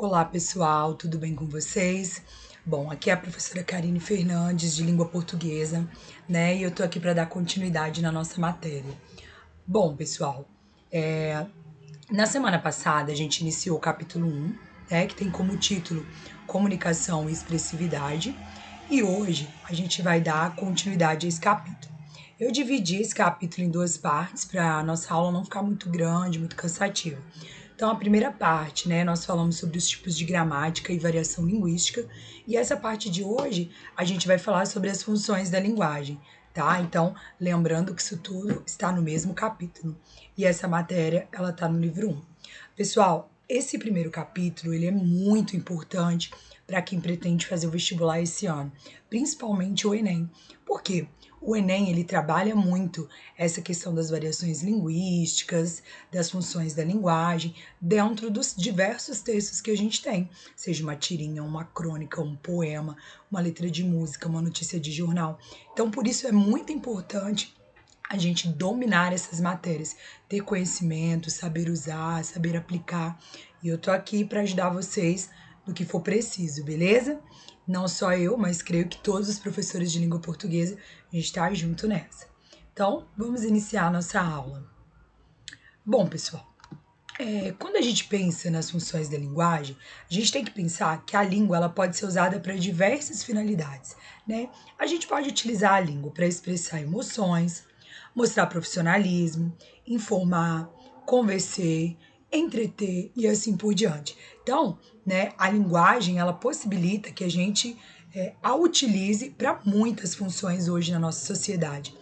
Olá pessoal, tudo bem com vocês? Bom, aqui é a professora Karine Fernandes de Língua Portuguesa, né? E eu tô aqui para dar continuidade na nossa matéria. Bom, pessoal, na semana passada a gente iniciou o capítulo 1, né? Que tem como título Comunicação e Expressividade, e hoje a gente vai dar continuidade a esse capítulo. Eu dividi esse capítulo em duas partes para a nossa aula não ficar muito grande, muito cansativa. Então, a primeira parte, né, nós falamos sobre os tipos de gramática e variação linguística, e essa parte de hoje a gente vai falar sobre as funções da linguagem, tá? Então, lembrando que isso tudo está no mesmo capítulo, e essa matéria, ela tá no livro 1. Pessoal, esse primeiro capítulo, ele é muito importante para quem pretende fazer o vestibular esse ano, principalmente o Enem. Por quê? O Enem, ele trabalha muito essa questão das variações linguísticas, das funções da linguagem, dentro dos diversos textos que a gente tem, seja uma tirinha, uma crônica, um poema, uma letra de música, uma notícia de jornal. Então, por isso é muito importante a gente dominar essas matérias, ter conhecimento, saber usar, saber aplicar. E eu tô aqui para ajudar vocês no que for preciso, beleza? Não só eu, mas creio que todos os professores de língua portuguesa, a gente está junto nessa. Então, vamos iniciar a nossa aula. Bom, pessoal, quando a gente pensa nas funções da linguagem, a gente tem que pensar que a língua ela pode ser usada para diversas finalidades, né? A gente pode utilizar a língua para expressar emoções, mostrar profissionalismo, informar, convencer, entreter e assim por diante. Então, né, a linguagem ela possibilita que a gente a utilize para muitas funções hoje na nossa sociedade.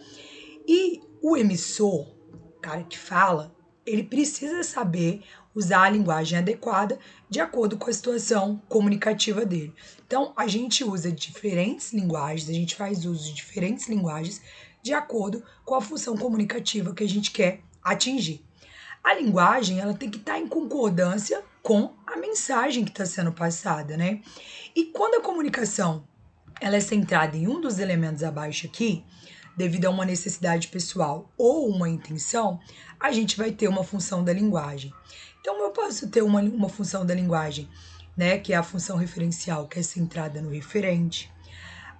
E o emissor, o cara que fala, ele precisa saber usar a linguagem adequada de acordo com a situação comunicativa dele. Então, a gente usa diferentes linguagens, a gente faz uso de diferentes linguagens de acordo com a função comunicativa que a gente quer atingir. A linguagem, ela tem que estar em concordância com a mensagem que está sendo passada, né? E quando a comunicação ela é centrada em um dos elementos abaixo aqui, devido a uma necessidade pessoal ou uma intenção, a gente vai ter uma função da linguagem. Então, eu posso ter uma função da linguagem, né, que é a função referencial, que é centrada no referente,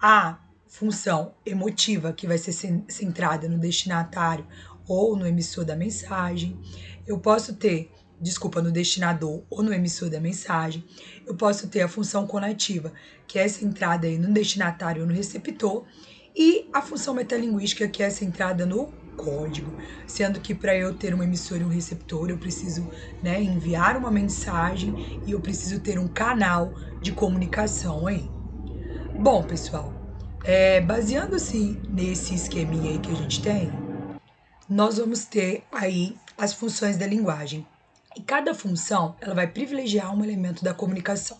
a função emotiva, que vai ser centrada no destinatário ou no emissor da mensagem. Eu posso ter, desculpa, no destinador ou no emissor da mensagem. Eu posso ter a função conativa, que é centrada aí no destinatário ou no receptor. E a função metalinguística, que é centrada no código, sendo que para eu ter um emissor e um receptor, eu preciso, né, enviar uma mensagem e eu preciso ter um canal de comunicação aí. Bom, pessoal, baseando-se nesse esqueminha aí que a gente tem, nós vamos ter aí as funções da linguagem. E cada função, ela vai privilegiar um elemento da comunicação.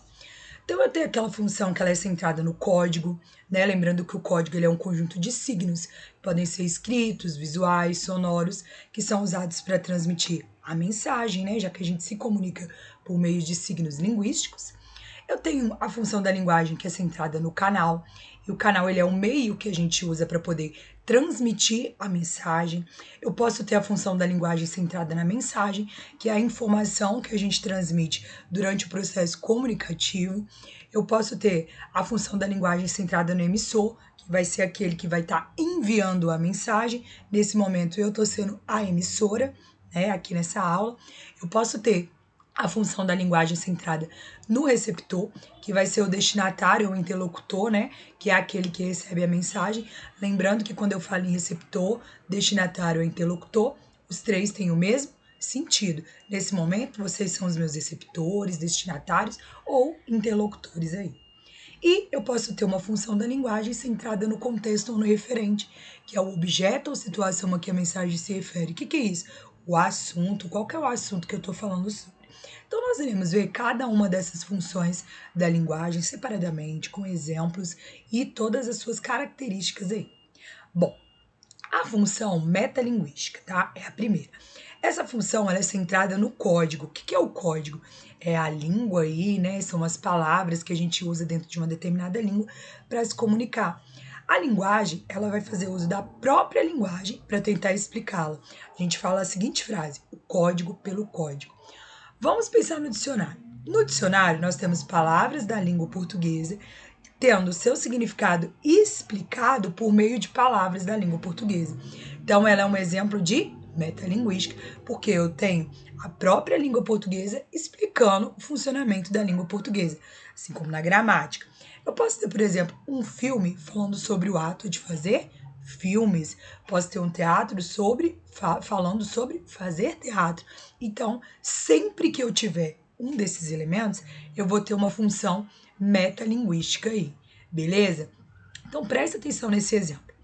Então, eu tenho aquela função que ela é centrada no código, né? Lembrando que o código ele é um conjunto de signos, que podem ser escritos, visuais, sonoros, que são usados para transmitir a mensagem, né? Já que a gente se comunica por meio de signos linguísticos. Eu tenho a função da linguagem que é centrada no canal, e o canal ele é o meio que a gente usa para poder transmitir a mensagem. Eu posso ter a função da linguagem centrada na mensagem, que é a informação que a gente transmite durante o processo comunicativo. Eu posso ter a função da linguagem centrada no emissor, que vai ser aquele que vai estar enviando a mensagem. Nesse momento eu estou sendo a emissora, né, aqui nessa aula. Eu posso ter a função da linguagem centrada no receptor, que vai ser o destinatário ou interlocutor, né? Que é aquele que recebe a mensagem. Lembrando que quando eu falo em receptor, destinatário ou interlocutor, os três têm o mesmo sentido. Nesse momento, vocês são os meus receptores, destinatários ou interlocutores aí. E eu posso ter uma função da linguagem centrada no contexto ou no referente, que é o objeto ou situação a que a mensagem se refere. O que é isso? O assunto, qual que é o assunto que eu estou falando sobre? Então, nós iremos ver cada uma dessas funções da linguagem separadamente, com exemplos e todas as suas características aí. Bom, a função metalinguística, tá? É a primeira. Essa função ela é centrada no código. O que é o código? É a língua aí, né? São as palavras que a gente usa dentro de uma determinada língua para se comunicar. A linguagem, ela vai fazer uso da própria linguagem para tentar explicá-la. A gente fala a seguinte frase: o código pelo código. Vamos pensar no dicionário. No dicionário, nós temos palavras da língua portuguesa tendo seu significado explicado por meio de palavras da língua portuguesa. Então, ela é um exemplo de metalinguística, porque eu tenho a própria língua portuguesa explicando o funcionamento da língua portuguesa, assim como na gramática. Eu posso ter, por exemplo, um filme falando sobre o ato de fazer filmes, posso ter um teatro falando sobre fazer teatro. Então, sempre que eu tiver um desses elementos, eu vou ter uma função metalinguística aí, beleza? Então presta atenção nesse exemplo.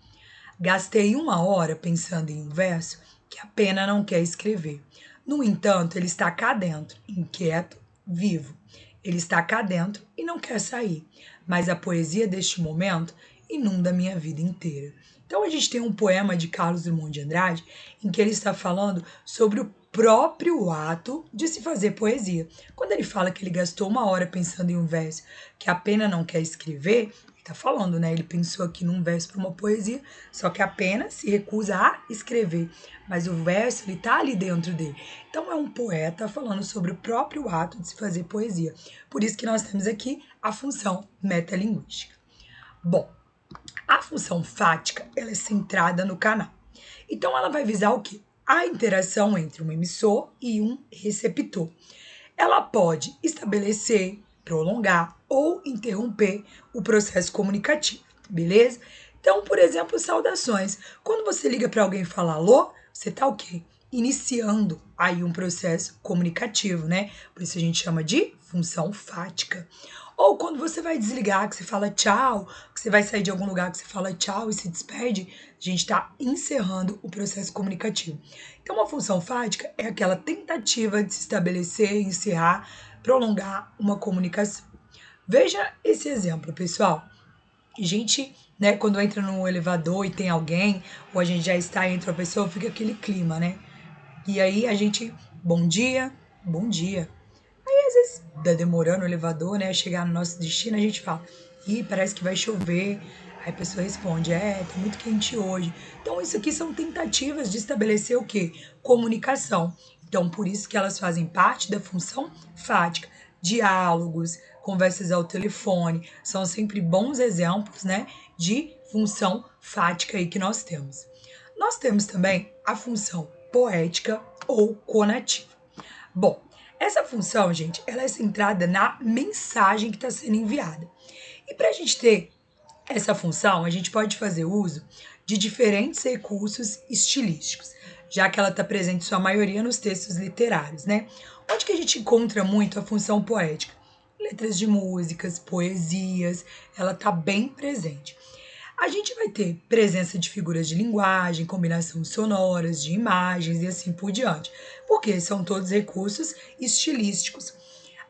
Gastei 1 hora pensando em um verso que a pena não quer escrever. No entanto, ele está cá dentro, inquieto, vivo. Ele está cá dentro e não quer sair. Mas a poesia deste momento inunda a minha vida inteira. Então a gente tem um poema de Carlos Drummond de Andrade em que ele está falando sobre o próprio ato de se fazer poesia. Quando ele fala que ele gastou 1 hora pensando em um verso que a pena não quer escrever, ele está falando, né? Ele pensou aqui num verso para uma poesia, só que a pena se recusa a escrever, mas o verso ele está ali dentro dele. Então é um poeta falando sobre o próprio ato de se fazer poesia. Por isso que nós temos aqui a função metalinguística. Bom, a função fática ela é centrada no canal. Então ela vai visar o quê? A interação entre um emissor e um receptor. Ela pode estabelecer, prolongar ou interromper o processo comunicativo, beleza? Então, por exemplo, saudações. Quando você liga para alguém e fala alô, você tá o quê? Iniciando aí um processo comunicativo, né? Por isso a gente chama de função fática. Ou quando você vai desligar, que você fala tchau, que você vai sair de algum lugar que você fala tchau e se despede, a gente está encerrando o processo comunicativo. Então, uma função fática é aquela tentativa de se estabelecer, encerrar, prolongar uma comunicação. Veja esse exemplo, pessoal. A gente, né, quando entra no elevador e tem alguém, ou a gente já está entre a pessoa, fica aquele clima, né? E aí a gente, bom dia. Às vezes tá demorando o elevador, né, a chegar no nosso destino, a gente fala, ih, parece que vai chover. Aí a pessoa responde, tá muito quente hoje. Então isso aqui são tentativas de estabelecer o quê? Comunicação. Então por isso que elas fazem parte da função fática. Diálogos, conversas ao telefone, são sempre bons exemplos, né, de função fática aí que nós temos. Nós temos também a função poética ou conativa. Bom, essa função, gente, ela é centrada na mensagem que está sendo enviada. E para a gente ter essa função, a gente pode fazer uso de diferentes recursos estilísticos, já que ela está presente em sua maioria nos textos literários, né? Onde que a gente encontra muito a função poética? Letras de músicas, poesias, ela está bem presente. A gente vai ter presença de figuras de linguagem, combinação sonoras, de imagens e assim por diante, porque são todos recursos estilísticos.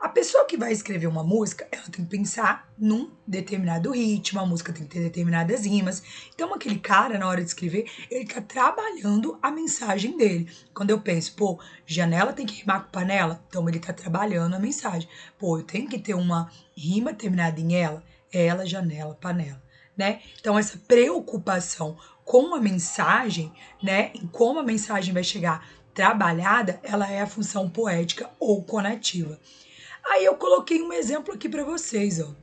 A pessoa que vai escrever uma música, ela tem que pensar num determinado ritmo, a música tem que ter determinadas rimas. Então, aquele cara, na hora de escrever, ele tá trabalhando a mensagem dele. Quando eu penso, pô, janela tem que rimar com panela, então ele tá trabalhando a mensagem. Pô, eu tenho que ter uma rima terminada em ela, janela, panela. Né? Então, essa preocupação com a mensagem, né, em como a mensagem vai chegar trabalhada, ela é a função poética ou conativa. Aí eu coloquei um exemplo aqui para vocês, ó,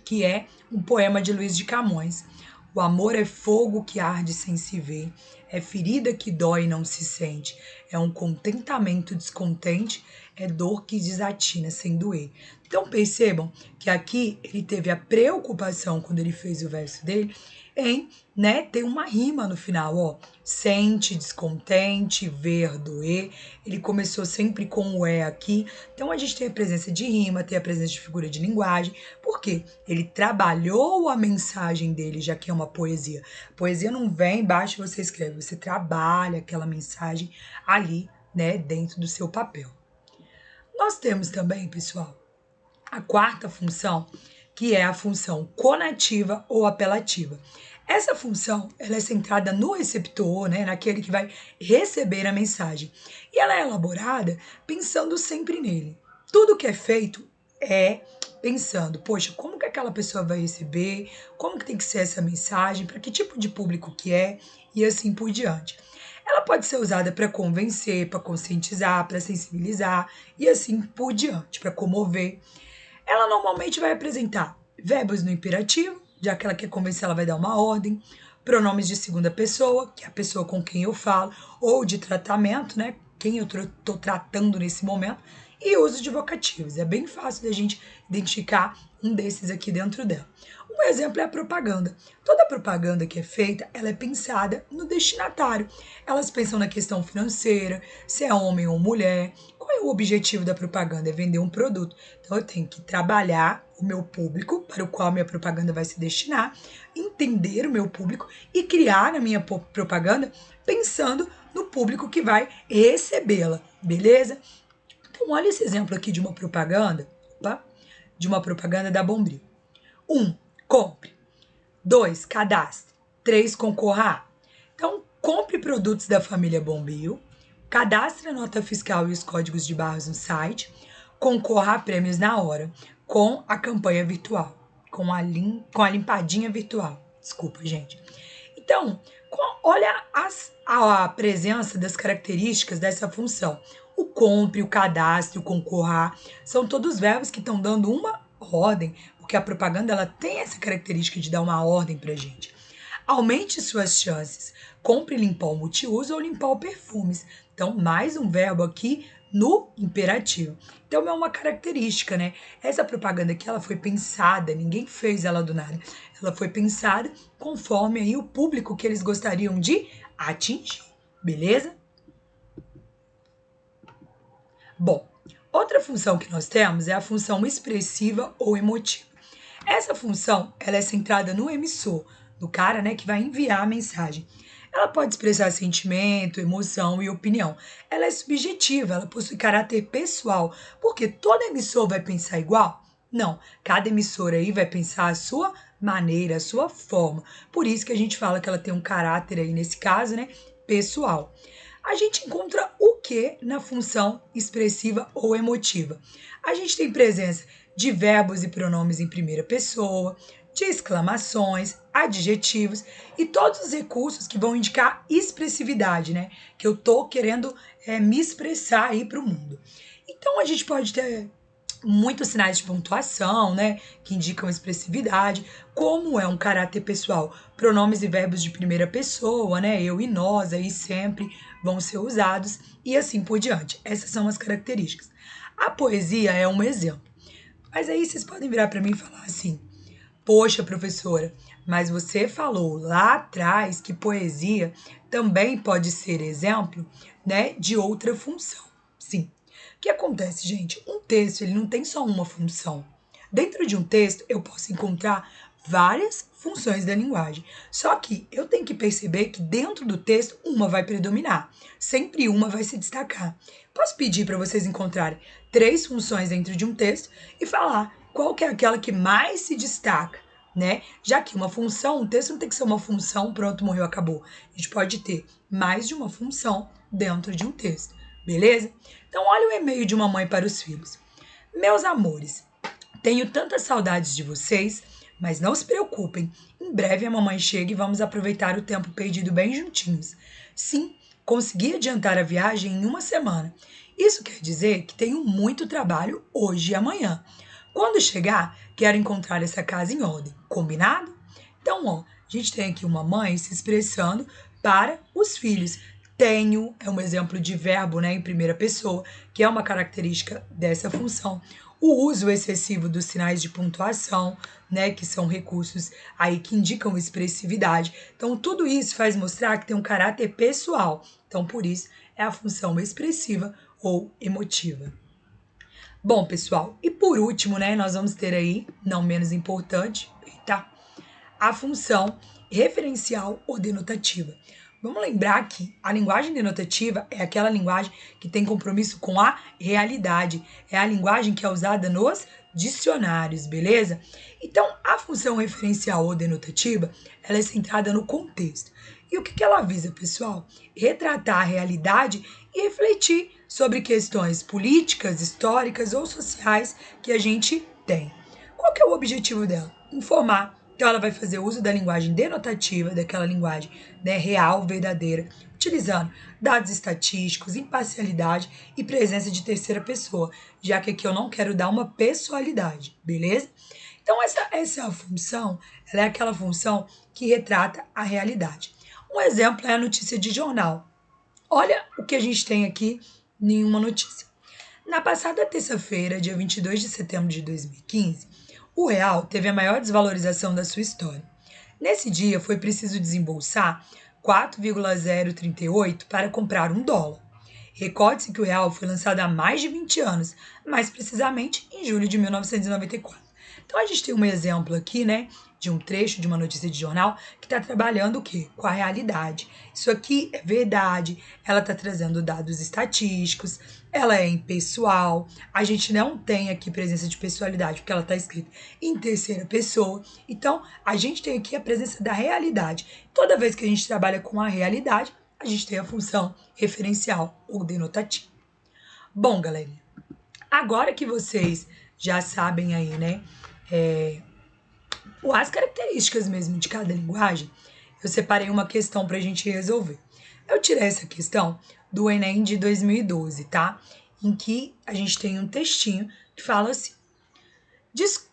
que é um poema de Luiz de Camões. O amor é fogo que arde sem se ver, é ferida que dói e não se sente, é um contentamento descontente, é dor que desatina sem doer. Então percebam que aqui ele teve a preocupação, quando ele fez o verso dele, em, né, ter uma rima no final, ó. Sente, descontente, ver, doer. Ele começou sempre com o aqui. Então a gente tem a presença de rima, tem a presença de figura de linguagem. Por quê? Ele trabalhou a mensagem dele, já que é uma poesia. Poesia não vem embaixo e você escreve, você trabalha aquela mensagem ali, né, dentro do seu papel. Nós temos também, pessoal, a quarta função, que é a função conativa ou apelativa. Essa função ela é centrada no receptor, né, naquele que vai receber a mensagem. E ela é elaborada pensando sempre nele. Tudo que é feito é pensando, poxa, como que aquela pessoa vai receber, como que tem que ser essa mensagem, para que tipo de público que é, e assim por diante. Ela pode ser usada para convencer, para conscientizar, para sensibilizar e assim por diante, para comover. Ela normalmente vai apresentar verbos no imperativo, já que ela quer convencer, ela vai dar uma ordem, pronomes de segunda pessoa, que é a pessoa com quem eu falo, ou de tratamento, né? Quem eu estou tratando nesse momento, e uso de vocativos. É bem fácil da gente identificar um desses aqui dentro dela. Um exemplo é a propaganda. Toda propaganda que é feita, ela é pensada no destinatário. Elas pensam na questão financeira, se é homem ou mulher. Qual é o objetivo da propaganda? É vender um produto. Então eu tenho que trabalhar o meu público para o qual a minha propaganda vai se destinar, entender o meu público e criar a minha propaganda pensando no público que vai recebê-la, beleza? Então olha esse exemplo aqui de uma propaganda, opa, de uma propaganda da Bombril. 1. Compre. 2. Cadastre. 3. Concorra. Então, compre produtos da família Bombril, cadastre a nota fiscal e os códigos de barras no site, concorra a prêmios na hora, com a campanha virtual, com a limpadinha virtual. Desculpa, gente. Então, olha a presença das características dessa função. O compre, o cadastre, o concorra, são todos verbos que estão dando uma ordem, porque a propaganda ela tem essa característica de dar uma ordem para a gente. Aumente suas chances. Compre limpar o multiuso ou limpar o perfumes. Então, mais um verbo aqui no imperativo. Então, é uma característica, né? Essa propaganda aqui, ela foi pensada, ninguém fez ela do nada. Ela foi pensada conforme aí o público que eles gostariam de atingir, beleza? Bom, outra função que nós temos é a função expressiva ou emotiva. Essa função, ela é centrada no emissor, do cara, né, que vai enviar a mensagem. Ela pode expressar sentimento, emoção e opinião. Ela é subjetiva, ela possui caráter pessoal, porque todo emissor vai pensar igual? Não, cada emissor aí vai pensar a sua maneira, a sua forma. Por isso que a gente fala que ela tem um caráter aí, nesse caso, né, pessoal. A gente encontra o que na função expressiva ou emotiva? A gente tem presença de verbos e pronomes em primeira pessoa, de exclamações, adjetivos e todos os recursos que vão indicar expressividade, né? Que eu tô querendo me expressar aí para o mundo. Então a gente pode ter muitos sinais de pontuação, né, que indicam expressividade, como é um caráter pessoal, pronomes e verbos de primeira pessoa, né, eu e nós aí sempre vão ser usados e assim por diante. Essas são as características. A poesia é um exemplo. Mas aí vocês podem virar para mim e falar assim: "Poxa, professora, mas você falou lá atrás que poesia também pode ser exemplo, né, de outra função". Sim. O que acontece, gente? Um texto, ele não tem só uma função. Dentro de um texto, eu posso encontrar várias funções da linguagem. Só que eu tenho que perceber que dentro do texto, uma vai predominar. Sempre uma vai se destacar. Posso pedir para vocês encontrarem 3 funções dentro de um texto e falar qual que é aquela que mais se destaca, né? Já que uma função, um texto não tem que ser uma função, pronto, morreu, acabou. A gente pode ter mais de uma função dentro de um texto, beleza? Então, olha o e-mail de uma mãe para os filhos. Meus amores, tenho tantas saudades de vocês, mas não se preocupem. Em breve a mamãe chega e vamos aproveitar o tempo perdido bem juntinhos. Sim, consegui adiantar a viagem em uma semana. Isso quer dizer que tenho muito trabalho hoje e amanhã. Quando chegar, quero encontrar essa casa em ordem. Combinado? Então, ó, a gente tem aqui uma mãe se expressando para os filhos. Tenho é um exemplo de verbo, né, em primeira pessoa, que é uma característica dessa função. O uso excessivo dos sinais de pontuação, né, que são recursos aí que indicam expressividade. Então, tudo isso faz mostrar que tem um caráter pessoal. Então, por isso, é a função expressiva ou emotiva. Bom, pessoal, e por último, né, nós vamos ter aí, não menos importante, tá? A função referencial ou denotativa. Vamos lembrar que a linguagem denotativa é aquela linguagem que tem compromisso com a realidade. É a linguagem que é usada nos dicionários, beleza? Então, a função referencial ou denotativa, ela é centrada no contexto. E o que ela visa, pessoal? Retratar a realidade e refletir sobre questões políticas, históricas ou sociais que a gente tem. Qual que é o objetivo dela? Informar, Então, ela vai fazer uso da linguagem denotativa, daquela linguagem, né, real, verdadeira, utilizando dados estatísticos, imparcialidade e presença de terceira pessoa, já que aqui eu não quero dar uma pessoalidade, beleza? Então, essa função, ela é aquela função que retrata a realidade. Um exemplo é a notícia de jornal. Olha o que a gente tem aqui em uma notícia. Na passada terça-feira, dia 22 de setembro de 2015, o real teve a maior desvalorização da sua história. Nesse dia, foi preciso desembolsar 4,038 para comprar um dólar. Recorde-se que o real foi lançado há mais de 20 anos, mais precisamente em julho de 1994. Então a gente tem um exemplo aqui, né, de um trecho de uma notícia de jornal que está trabalhando o quê? Com a realidade. Isso aqui é verdade, ela está trazendo dados estatísticos, ela é impessoal, a gente não tem aqui presença de pessoalidade, porque ela está escrita em terceira pessoa. Então, a gente tem aqui a presença da realidade. Toda vez que a gente trabalha com a realidade, a gente tem a função referencial ou denotativa. Bom, galerinha, agora que vocês já sabem aí, né, as características mesmo de cada linguagem, eu separei uma questão para a gente resolver. Eu tirei essa questão do Enem de 2012, tá? Em que a gente tem um textinho que fala assim: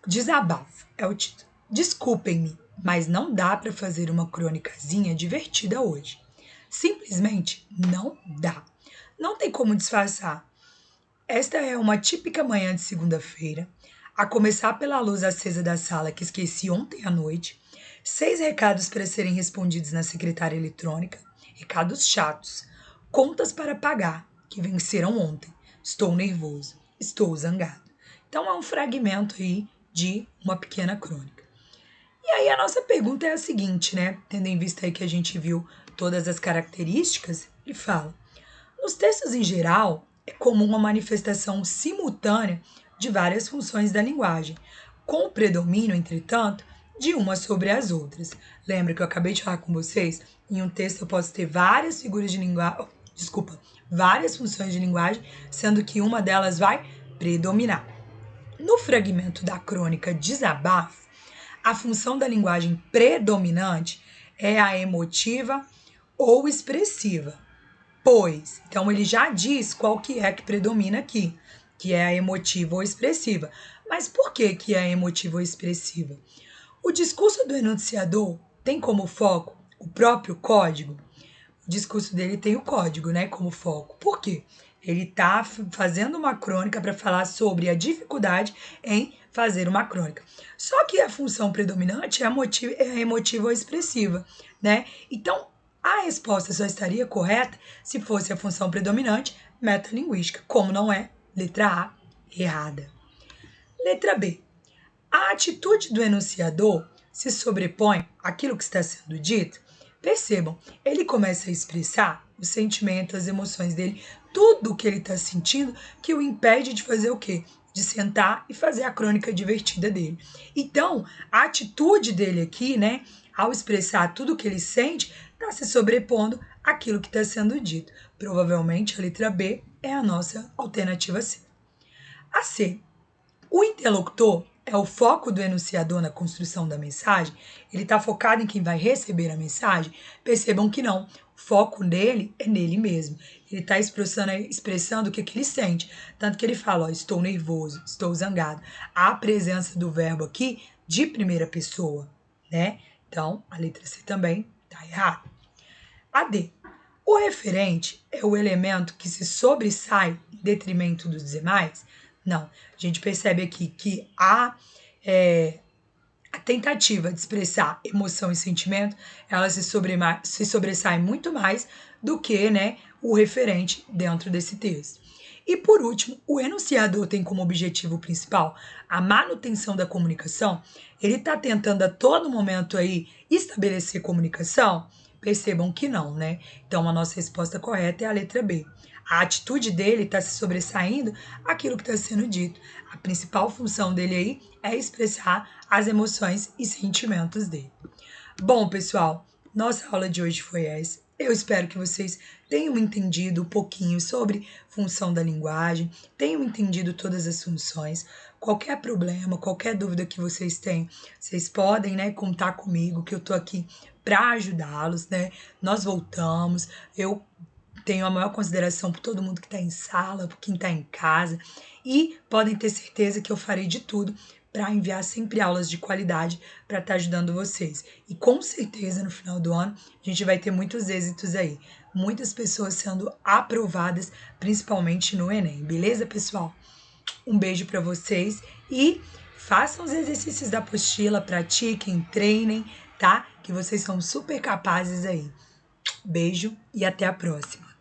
Desabafo é o título. Desculpem-me, mas não dá para fazer uma crônicazinha divertida hoje. Simplesmente não dá. Não tem como disfarçar. Esta é uma típica manhã de segunda-feira, a começar pela luz acesa da sala que esqueci ontem à noite, 6 recados para serem respondidos na secretária eletrônica, recados chatos, contas para pagar, que venceram ontem, estou nervoso, estou zangado. Então é um fragmento aí de uma pequena crônica. E aí a nossa pergunta é a seguinte, né? Tendo em vista aí que a gente viu todas as características, ele fala: nos textos em geral, é comum a manifestação simultânea de várias funções da linguagem, com o predomínio, entretanto, de uma sobre as outras. Lembra que eu acabei de falar com vocês? Em um texto eu posso ter várias figuras de linguagem, várias funções de linguagem, sendo que uma delas vai predominar. No fragmento da crônica Desabafo, a função da linguagem predominante é a emotiva ou expressiva. Pois, então ele já diz qual que é que predomina aqui, que é a emotiva ou expressiva. Mas por que que é a emotiva ou expressiva? O discurso do enunciador tem como foco o próprio código. O discurso dele tem o código, né, como foco. Por quê? Ele está fazendo uma crônica para falar sobre a dificuldade em fazer uma crônica. Só que a função predominante é a emotiva ou expressiva, né? Então, a resposta só estaria correta se fosse a função predominante metalinguística. Como não é, letra A, errada. Letra B. A atitude do enunciador se sobrepõe àquilo que está sendo dito. Percebam, ele começa a expressar o sentimento, as emoções dele, tudo o que ele está sentindo que o impede de fazer o quê? De sentar e fazer a crônica divertida dele. Então, a atitude dele aqui, né, ao expressar tudo o que ele sente, está se sobrepondo àquilo que está sendo dito. Provavelmente a letra B é a nossa alternativa C. A C. O interlocutor é o foco do enunciador na construção da mensagem? Ele está focado em quem vai receber a mensagem? Percebam que não. O foco dele é nele mesmo. Ele está expressando o que ele sente. Tanto que ele fala, ó, estou nervoso, estou zangado. Há a presença do verbo aqui de primeira pessoa, né? Então, a letra C também está errada. A D. O referente é o elemento que se sobressai em detrimento dos demais? Não. A gente percebe aqui que a tentativa de expressar emoção e sentimento, ela se sobressai muito mais do que, né, o referente dentro desse texto. E por último, o enunciador tem como objetivo principal a manutenção da comunicação. Ele está tentando a todo momento aí estabelecer comunicação? Percebam que não, né? Então a nossa resposta correta é a letra B. A atitude dele está se sobressaindo aquilo que está sendo dito. A principal função dele aí é expressar as emoções e sentimentos dele. Bom, pessoal, nossa aula de hoje foi essa. Eu espero que vocês tenham entendido um pouquinho sobre função da linguagem, tenham entendido todas as funções. Qualquer problema, qualquer dúvida que vocês tenham, vocês podem, né, contar comigo, que eu tô aqui para ajudá-los, né? Nós voltamos. Eu tenho a maior consideração por todo mundo que está em sala, por quem está em casa, e podem ter certeza que eu farei de tudo para enviar sempre aulas de qualidade para estar ajudando vocês. E com certeza no final do ano a gente vai ter muitos êxitos aí, muitas pessoas sendo aprovadas, principalmente no Enem, beleza, pessoal? Um beijo para vocês e façam os exercícios da apostila, pratiquem, treinem, tá? Que vocês são super capazes aí. Beijo e até a próxima.